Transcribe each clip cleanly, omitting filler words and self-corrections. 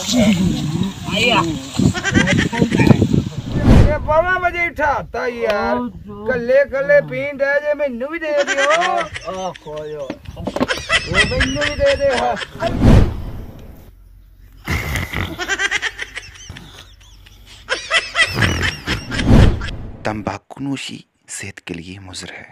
आया 12 ਵਜੇ ਉਠਾਤਾ ਯਾਰ ਕੱਲੇ ਕੱਲੇ ਪੀਣ ਦੇ ਜੇ ਮੈਨੂੰ ਵੀ ਦੇ ਦਿਓ ਆ ਖੋਇਓ ਉਹ ਮੈਨੂੰ ਵੀ ਦੇ ਦੇ तंबाकूनोशी सेहत के लिए मुज़र है।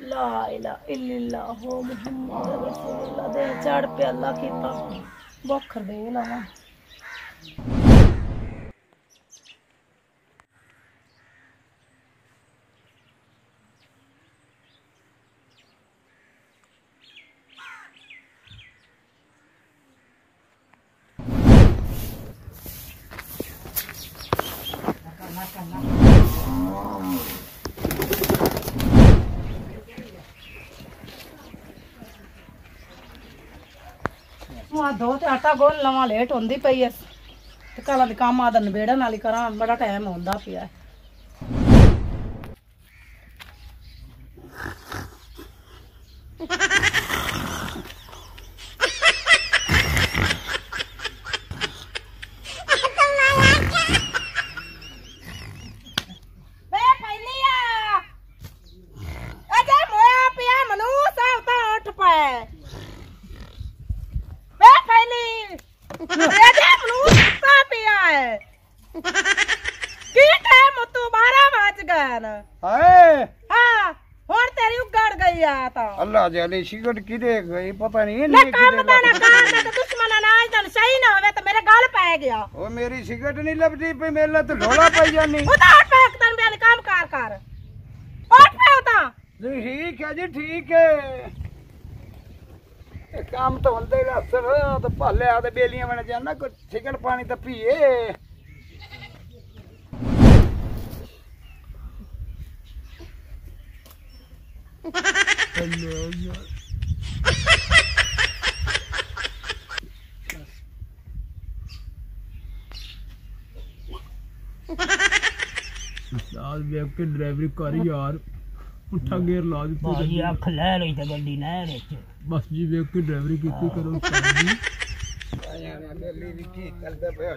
ला इलाहा इल्लल्लाह मुहम्मद रसूलुल्लाह दे चढ़ पे अल्लाह की बखर दे लावा दो ते आटा गोल लवा लेट होंदी पई है ते कल दी काम आदा नबेड़न वाली करा बड़ा टाइम होंदा पिया अल्लाह जाने सिगरेट किदे गई पता नहीं मैं काम दा ना कर मैं दुश्मन ना आज तन सही ना होवे तो मेरे गल पै गया ओ मेरी सिगरेट नहीं लबदी पे मेरे तो ढोला पई जानी उठा पैक तन बेन काम कर उठ पे उठा ठीक है जी ठीक है काम तो होंदे असर तो भाले आ ते बेलियां बन जाना कोई सिगरेट पानी तो पीए के ड्राइवरी कर यार पुट्ठा गेर ला दी भाई अख ले रही ते गड्डी नहर विच बस जी वेख के ड्राइवरी कीती करो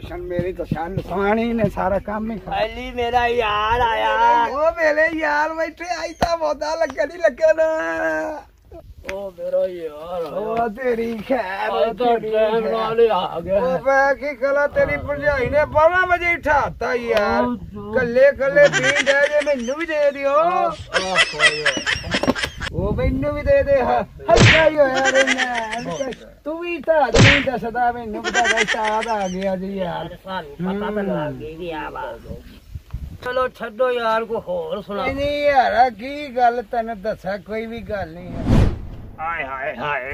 जी मेरी तो शान नुकसान ही ने सारा काम ही पहली मेरा यार आया ओ मेरे यार बैठे आई था पौधा लगे नहीं लगे ना ओ मेरा यार ओ तेरी खैर ओ तो टाइम नाल आ गया ओ बे की गला तेरी भरजाई ने 12 वजे उठाता यार कल्ले कल्ले पीन दे जे मैनू भी दे दियो ओ मैनू भी दे दे हल्का ही होया रे मैं तू भी था नहीं दसदा मैनू पता साथ आ गया जी यार पता तो लग गया बात चलो छड्डो यार को होर सुना नहीं यार की गल तने दसा कोई भी गल नहीं है हाय हाय हाय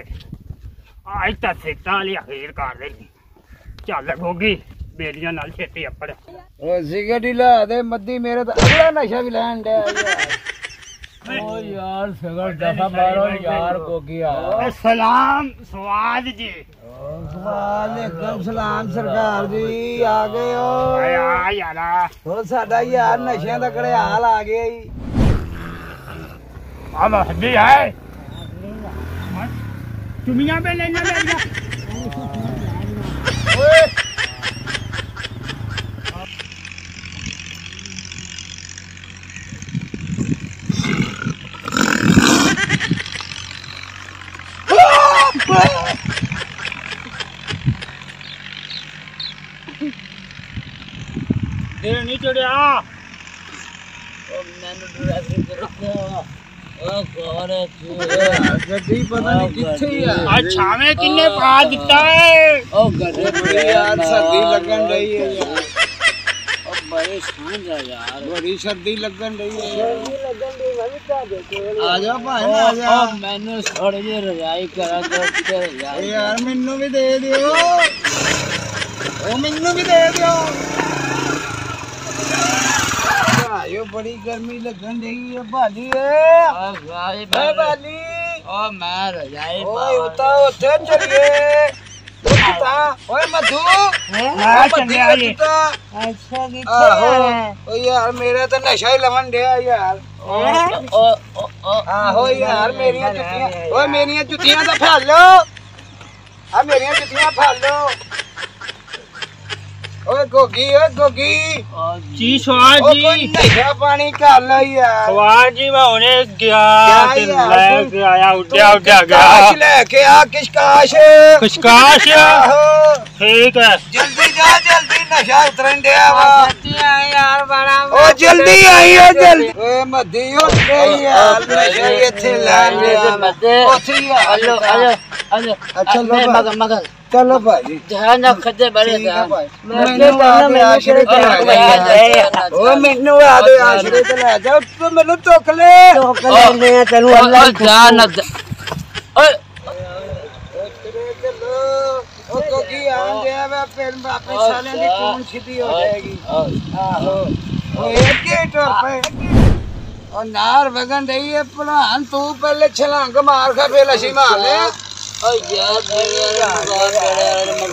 आज तो सिट्टा वाली अखीर कर देनी चल गोगी बेलियां नाल छेती अपड़ ओ सिगरेट ला दे मद्दी मेरे तो अगला नशा भी लैन दे ओ यार सिगरेट दफा मारो यार गोगी आ सलाम स्वाद जी वालेकुम सलाम सरकार जी आ गए हो आया यारा हो साडा यार नशियां दा कड़े हाल आ गया ही अब हड्डी है चुमियां पे लेना मेरिया ओए तेरे नहीं चढ़िया मैंने ड्राइवरी करो गड्डी पता नहीं किथे है अच्छा में किन्ने पा दिता है ओ गड्डी बड़ी यार सर्दी लगन रही है यार ओ बड़ी सांझ है यार बड़ी सर्दी लगन रही है आ जा भाई आ जा मैंने थोड़ी जी रजाई करा दो यार यार मैनू भी दे दियो ਉਹ ਮੈਨੂੰ ਵੀ ਦੇ ਦਿਓ। ਆਇਓ ਬੜੀ ਗਰਮੀ ਲੱਗਣ ਡਈ ਹੈ ਭਾਜੀ ਏ ਭਾਜੀ। ਓ ਮੈਂ ਰਜਾਈ ਓਏ ਉਤਾ ਉੱਥੇ ਚਲੀਏ ਉਤਾ। ਓਏ ਮਧੂ ਮੈਂ ਚੱਲਿਆ ਜੀ। ਅੱਛਾ ਕਿੱਥੇ ਆਹੋ ਓ ਯਾਰ ਮੇਰਾ ਤਾਂ ਨਸ਼ਾ ਹੀ ਲਵਣ ਡਿਆ ਯਾਰ। ਆਹੋ ਯਾਰ ਮੇਰੀਆਂ ਜੁੱਤੀਆਂ। ਓਏ ਮੇਰੀਆਂ ਜੁੱਤੀਆਂ ਤਾਂ ਫੜ ਲਓ। ਆ ਮੇਰੀਆਂ ਜੁੱਤੀਆਂ ਫੜ ਲਓ। ਓਏ ਗੋਗੀ ਓਏ ਗੋਗੀ ਜੀ ਸਵਾਦ ਉਹ ਜੀ। ਕੋਈ ਨਸ਼ਾ ਪਾਣੀ ਕਰ ਲਓ ਯਾਰ। ਸਵਾਦ ਜੀ ਮੈਂ ਹੁਣੇ ਗਿਆ ਤੇ ਯਾਰ, ਲੈ ਕੇ ਆਇਆ ਉੱਡਿਆ ਗਿਆ। ਕਿਸ਼ਕਾਸ਼ ਲੈ ਕੇ ਆ ਕਿਸ਼ਕਾਸ਼। ਖੁਸ਼ਕਾਸ਼ ਆਹੋ ਠੀਕ ਹੈ। ਜਲਦੀ ਜਾ ਜਲਦੀ ਨਸ਼ਾ ਉਤਰਨ ਡਿਆ ਵਾ। ਯਾਰ ਬੜਾ ਓ ਜਲਦੀ ਆਈ ਓ ਜਲਦੀ। ਓਏ ਮੱਦੀ ਉੱਤੇ ਯਾਰ ਨਸ਼ਾ ਇੱਥੇ ਲੈ ਲਿਆ ਉੱਥੇ ਹੀ ਆ। ਆਲੋ ਅੱਛਾ ਲੋ ਮਗਰ ਮਗਰ ਚਲੋ ਭਾਜੀ ਜਹਾਂ ਨਾ ਖੱਦੇ ਬੜੇ ਠੀਕ ਆ ਦਾ ਭਾਈ। ਮੈਨੂੰ ਆ ਦੇ ਆਸ਼ਰੇ ਤੇ ਲੈ ਜਾ। ਓ ਮੈਨੂੰ ਆ ਦੇ ਆਸ਼ਰੇ ਤੇ ਲੈ ਜਾ। ਤੂੰ ਮੈਨੂੰ ਧੋਖ ਲੈ। ਧੋਖ ਲੈਂਦੇ ਆ ਤੈਨੂੰ ਅੱਲਾ ਜਾਨ ਓਏ ਉਹ ਕੋਕੀ ਆਂਦਿਆ ਵਾ ਫਿਰ ਆਪੇ ਸਾਲਿਆਂ ਦੀ ਟੂਨ ਸਿੱਧੀ ਹੋ ਜਾਏਗੀ। ਆਹੋ ਉਹ ਇੱਕ ਹੀ ਟੁਰ ਪਏ। ਉਹ ਨਾਰ ਵਗਣ ਡਈ ਹੈ ਭਲਵਾਨ। ਤੂੰ ਪਹਿਲੇ ਛਲਾਂਗ ਮਾਰ ਖਾ ਫੇਰ ਅਸੀਂ ਮਾਰ ਲੈ। ਓ ਯਾਰ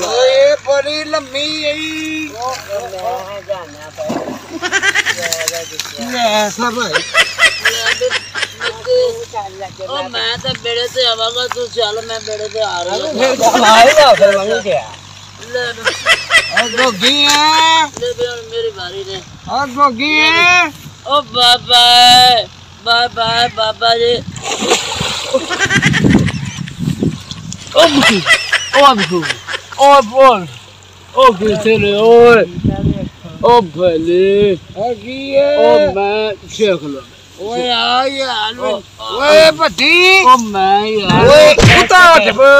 ਓਏ ਬੜੀ ਲੰਮੀ ਈ। ਐਸਾ ਭਾਈ ਓ ਮੈਂ ਤਾਂ ਬੇੜੇ ਤੇ ਆਵਾਂਗਾ ਤੂੰ ਚੱਲ ਮੈਂ ਬੇੜੇ ਤੇ ਆ ਰਿਹਾ ਫਿਰ ਕਮਾਏਗਾ ਫਿਰ ਮੰਗੀ ਤੇ ਲੈ ਉਹ ਗੋਗੀ ਹੈ। ਲੈ ਵੀ ਹੁਣ ਮੇਰੀ ਵਾਰੀ ਨੇ ਉਹ ਗੋਗੀ ਹੈ। ਓ ਬਾਬਾ ਬਾਏ ਬਾਏ ਬਾਬਾ ਜੀ ਓ ਬੁੱਕੀ ਓ ਬੁੱਕੀ ਓ ਬੋਲ ਓ ਕਿੱਥੇ ਨੇ ਓਏ ਓ ਭਲੇ ਉਹ ਕੀ ਹੈ। ਓ ਮੈਂ ਸ਼ੇਖ ਲਾ ਓਏ ਆ ਯਾਰ ਓਏ ਭੱਟੀ। ਓ ਮੈਂ ਯਾਰ ਓਏ ਉਤਾ ਉੱਠ ਪੋ।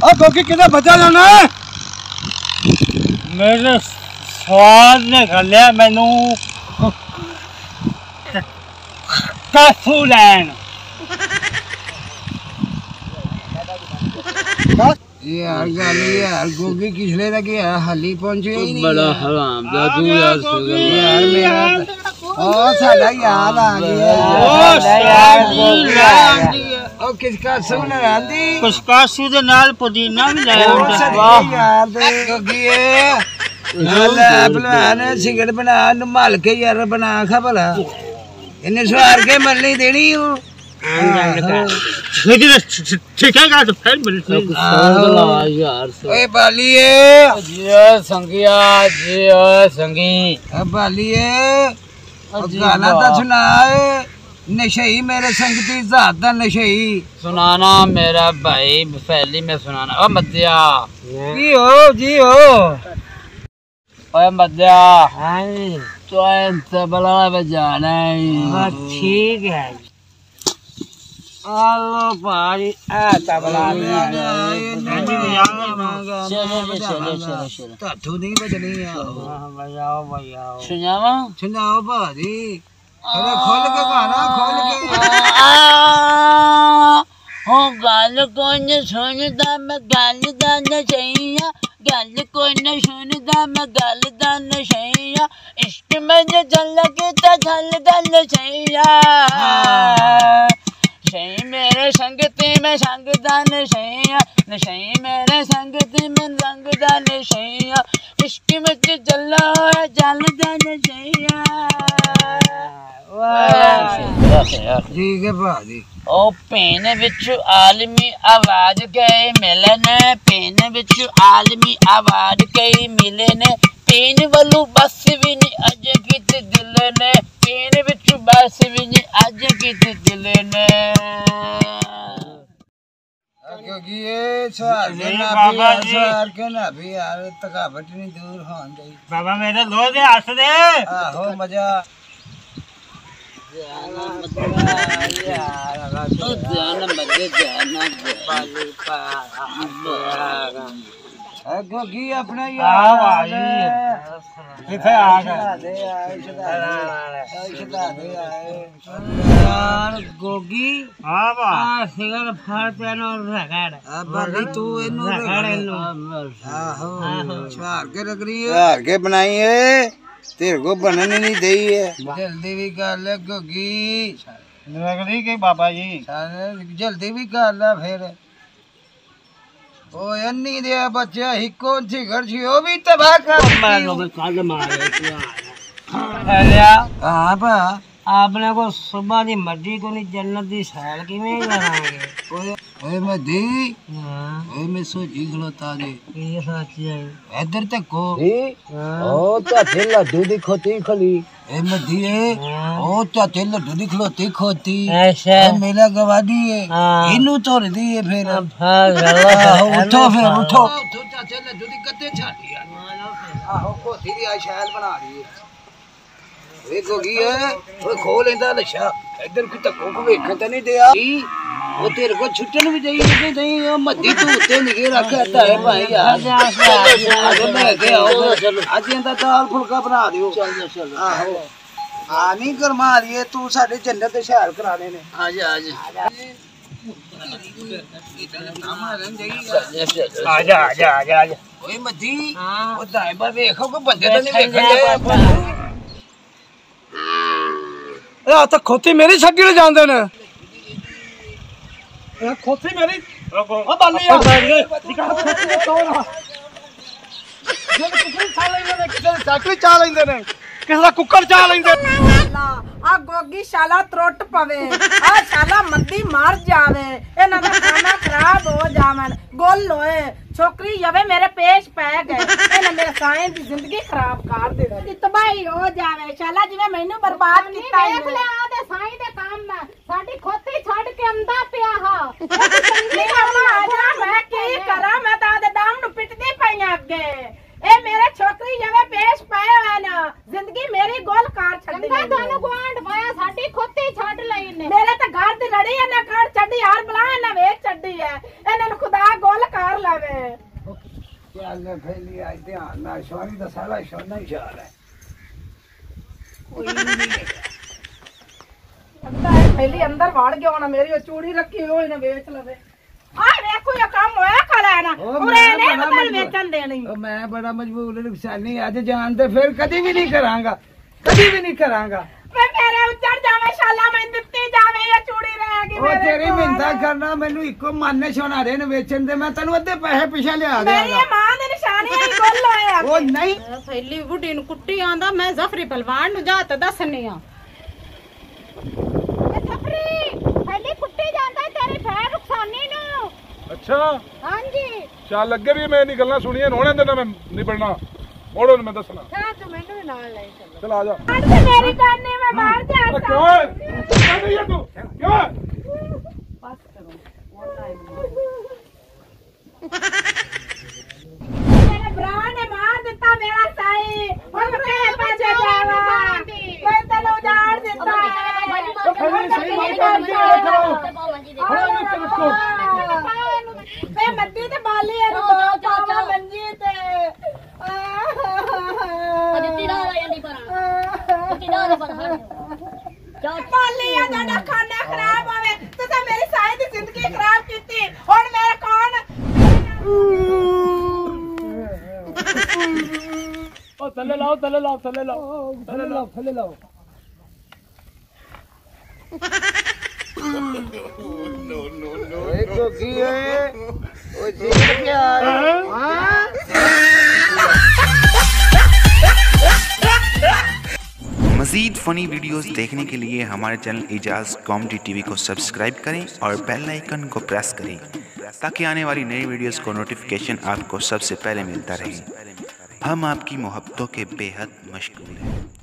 ਆ ਗੋਗੀ ਕਿਹਦਾ ਬਚਾ ਜਾਣਾ। ਮੇਰੇ ਸਵਾਦ ਨੇ ਖਲਿਆ ਮੈਨੂੰ ਕਾਫੂ ਲੈਣ। यार गाली यार गोगी किसले लगे यार हाली पहुंचे ही नहीं बड़ा हराम जा तू यार यार मेरा ओ साला याद आ गया ओ किसका सुन आंदी ਖੁਸ਼ਕਾਸ਼ੀ ਦੇ ਨਾਲ ਪੁਦੀਨਾ ਵੀ ਲੈ ਆਉਂਦਾ। वाह यार दे गोगी ले भलवान सिगरेट बना मल के यार बना खा भला इन्हें सवार के मरनी देनी हूं। ठेकेगा तो फिर मिलते यार ओए बालिए जी संगिया जी संगी अब बालिए गाना तो सुनाए नशई मेरे संगती जात दा नशई सुनाना मेरा भाई पहली में सुनाना ओ मध्या जी हो ओए मध्या तो तबला बजाना है ठीक है। आलो भाई आ तबला चलो ताथू नहीं बजनी बजाओ बजाओ। सुनावा सुनाओ भाजी अरे खोल के गाना खोल के हो गल कोई न सुनदा मैं गल दा नशैया गल कोई न सुनदा मैं गल दा नशैया इश्क में जो जल कीता जल दा नशैया नशई मेरे संगती में संग दा नशैया नशई मेरे संगती में रंग दा नशैया इश्क में जो जला होया जल दा नशैया ठीक है भाजी ओ पेन विच आलमी आवाज गए मिलन पेन विच आलमी आवाज गई मिलन पेन वालू बस भी नहीं अज कित दिल ने पेन विच बस भी नहीं अज कित दिल ने क्योंकि ये सवार के ना भी बाबा जी। सवार के ना भी यार थकावट नहीं दूर होन गई बाबा मेरे लो दे हंस दे। आहो मजा गोगी अपना ਆ ਭਾਈ ਕਿੱਥੇ ਆ ਗਏ यार गोगी ਆ ਭਾ सिगर फाड़ पेनो रगड़ बाली तू इनु रगड़ लो आहो छार के रख रही है छार के बनाई है तेरे को बनने नहीं दी है जल्दी भी कर ले गोगी ਨਗਰੀ ਕੇ ਬਾਬਾ ਜੀ जल्दी भी कर ले फिर ओ अन्नी दे बच्चे ही कौन सी घर छी वो भी तबाह कर मारो काल मारे तू ਲਿਆ हां बा आपने को सुबह दी मर्जी को नहीं जन्नत दी सैर किवें करांगे ओए मैं दी ओए मैं सोची खलोता दे ये सच्ची है इधर तक को ओ चाचे लड्डू दी खोती खली ए मैं दी ओ चाचे लड्डू दी खलोती खोती ऐसा ए मेला गवादी है हाँ। इनु तोड़ दी है फिर भाग उठो फिर उठो चाचे लड्डू दी गद्दे छाटी आहो खोती दी आ शैल बना दी है वे गोगी है ओ खो लेंदा लछा इधर को तको को वेखन त नहीं दिया वो तेरे को छुट्टन भी देई नहीं देई ओ मद्दी तू उत्ते निगे रख अड्डा है भाई यार आज ले के आओ आज इंदा दाल फुलका बना दियो चल आहो आ नहीं गरमा दिए तू साडे जन्नत दे शहर कराने ने आजा ਆ ਜਾ ओए मद्दी ओ दाइबा देखो को बंदे तो नहीं देखन ਆ ਤਾਂ ਖੋਤੀ ਮੇਰੀ ਛੱਡੀ ਲੈ ਜਾਂਦੇ ਨੇ ਇਹ ਖੋਤੀ ਮੇਰੀ ਆ ਬਾਲੀ ਆ ਕਿਸੇ ਚਾਕਰੀ ਚਾ ਲੈਂਦੇ ਨੇ ਕਿਸੇ ਦਾ ਕੁੱਕਰ ਚਾ ਲੈਂਦੇ ਆ ਗੋਗੀ ਸ਼ਾਲਾ ਤਰੁੱਟ ਪਵੇ ਆ ਸ਼ਾਲਾ ਮੰਦੀ ਮਰ ਜਾਵੇ ਇਹਨਾਂ ਦਾ ਖਾਣਾ ਖਰਾਬ ਹੋ ਜਾਵਣ ਗੋਲ ਹੋਏ ਛੋਕਰੀ ਜਾਵੇ ਮੇਰੇ ਪੇਸ਼ ਪੈ ਗਏ ਇਹਨਾਂ ਮੇਰੇ ਸਾਇਂ ਦੀ ਜ਼ਿੰਦਗੀ ਖਰਾਬ ਕਰ ਦੇ ਦੀ ਤਬਾਹੀ ਹੋ ਜਾਵੇ ਸ਼ਾਲਾ ਜਿਵੇਂ ਮੈਨੂੰ ਬਰਬਾਦ ਕੀਤਾ ਦੇਖ ਲੈ ਆ ਦੇ ਸਾਈਂ ਦੇ ਕੰਮ ਸਾਡੀ ਖੋਤੀ ਛੱਡ ਕੇ ਅੰਦਾ ਪਿਆ ਹਾ ਚੰਗੀ ਕੰਮ ਆ ਜਾ ਮੈਂ ਕੀ ਕਰਾਂ ਮੈਂ ਤਾਂ ਦੇ ਦਾਮ ਨੂੰ ਪਿੱਟਦੀ ਪਈਆਂ ਅੱਗੇ ਇਹ ਮੇਰੇ ਛੋਕਰੀ ਜਿਵੇਂ ਪੇਸ਼ ਪਏ ਹੋਏ ਨਾ ਜ਼ਿੰਦਗੀ ਮੇਰੀ ਗੋਲ ਕਾਰ ਛੱਡੀ ਮੈਂ ਤੁਹਾਨੂੰ ਗਵਾਂਢ ਪਾਇਆ ਸਾਡੀ ਖੋਤੀ ਛੱਡ ਲਈ ਨੇ ਮੇਰੇ ਤਾਂ ਘਰ ਦੀ ਲੜੀ ਇਹਨਾਂ ਕਾਰ ਛੱਡੀ ਯਾਰ ਬਲਾ ਇਹਨਾਂ ਵੇਚ ਛੱਡੀ ਹੈ ਇਹਨਾਂ ਨੂੰ ਖੁਦਾ ਗੋਲ ਕਾਰ ਲਵੇ ਚੱਲ ਫੇਲੀ ਆ ਧਿਆਨ ਨਾਲ ਸ਼ਵਾਰੀ ਦਾ ਸਾਲਾ ਸ਼ੋਨਾ ਹੀ ਸ਼ਾਲ ਹੈ ਕੋਈ ਨਹੀਂ ਅੰਦਰ ਪਹਿਲੀ ਅੰਦਰ ਵੜ ਗਿਆ ਹੋਣਾ ਮੇਰੀ ਉਹ ਚੂੜੀ ਰੱਖੀ ਹੋਈ ਨੇ ਵੇਚ ਲਵੇ ਆ ਵੇਖੋ ਇਹ ਕੰਮ ਹੋਇਆ ਕਲਾ ਨਾ ਪੂਰੇ ਨੇ ਮਤਲ ਵੇਚਣ ਦੇਣੀ मैं बड़ा मजबूर नुकसानी आज जानते फिर कभी भी नहीं करांगा कभी भी नहीं करांगा ਵੇ ਮੇਰੇ ਉੱਚੜ ਜਾਵੇ ਸ਼ਾਲਾ ਮੈਂ ਦਿੱਤੀ ਜਾਵੇ ਇਹ ਚੂੜੀ ਰਹਿ ਗਈ ਉਹ ਤੇਰੀ ਮਿੰਤਾ ਕਰਨਾ ਮੈਨੂੰ ਇੱਕੋ ਮਾਨੇ ਸੋਨਾ ਦੇ ਨੇ ਵੇਚਣ ਦੇ ਮੈਂ ਤੈਨੂੰ ਅੱਧੇ ਪੈਸੇ ਪਿਛੇ ਲਿਆ ਮੇਰੀ ਦੇਵਾਂਗਾ ਮਾਂ ਦੇ ਨਿਸ਼ਾਨੇ ਹੀ ਗੋਲ ਹੋਇਆ ਉਹ ਨਹੀਂ ਪਹਿਲੀ ਬੁੱਢੀ ਨੂੰ ਕੁੱਟੀ ਆਂਦਾ ਮੈਂ ਜ਼ਫਰੀ ਪਹਿਲਵਾਨ ਨੂੰ ਜਾਤ ਦੱਸਣੀ ਆ ਜ਼ਫਰੀ ਪਹਿਲੀ ਕੁੱਟੀ ਜਾਂਦਾ ਤੇਰੀ ਫੈਰ ਨੁਕਸਾਨੀ ਨੂੰ ਅੱਛਾ ਹਾਂਜੀ ਚੱਲ ਅੱਗੇ ਵੀ ਮੈਂ ਨਹੀਂ ਗੱਲਾਂ ਸੁਣੀਆਂ ਹੋਣੇ ਤੇ ਨਾ ਮੈਂ ਨਹੀਂ ਪੜਨਾ ਮੋੜੋ ਮੈਂ ਦੱਸਣਾ ਹਾਂ ਤੂੰ ਮੈਨੂੰ ਵੀ ਨਾਲ ਲੈ ਚੱਲ ਚਲ ਆ ਜਾ ਅੱਜ ਤੇ ਮੇਰੀ ਕਰਨੀ ਮੈਂ ਬਾਹਰ ਜਾ ਕਿਉਂ ਹੈ ਨਹੀਂ ਹੈ ਤੂੰ ਕਿਉਂ ਹੈ ਬਸ ਕਰੋ ਮੇਰੇ ਭਰਾ ਨੇ ਮਾਰ ਦਿੱਤਾ ਮੇਰਾ ਸਾਈ ਹੁਣ ਮੈਂ ਕਿਹੜੇ ਪਾਸੇ ਜਾਵਾਂ ਮੈਂ ਤੈਨੂੰ ਉਜਾੜ ਦਿੱਤਾ ਮੈਂ ਮੱਦੀ ਤੇ ਬਾਲੀ ਹੈ ਦੋ ਚਾਚਾ ਮੰਜੀ ਤੇ ਬਾਲੀ ਆ ਤੁਹਾਡਾ ਖਾਣਾ ਖਰਾਬ ਹੋਵੇ ਤੁਸੀਂ ਮੇਰੀ ਸਾਈ ਦੀ ਜ਼ਿੰਦਗੀ ਖਰਾਬ ਕੀਤੀ ਹੁਣ ਮੇਰੇ ਕੌਣ ਉਹ ਥੱਲੇ ਲਾਓ ਥੱਲੇ ਲਾਓ ਥੱਲੇ ਲਾਓ ਥੱਲੇ ਲਾਓ ਥੱਲੇ ਲਾਓ ओए गोगी है ओ जी प्यार मज़ीद फ़नी वीडियोस देखने के लिए हमारे चैनल एजाज कॉमेडी टीवी को सब्सक्राइब करें और बेल आइकन को प्रेस करें ताकि आने वाली नई वीडियोस को नोटिफिकेशन आपको सबसे पहले मिलता रहे। हम आपकी मोहब्बतों के बेहद मशगूल हैं।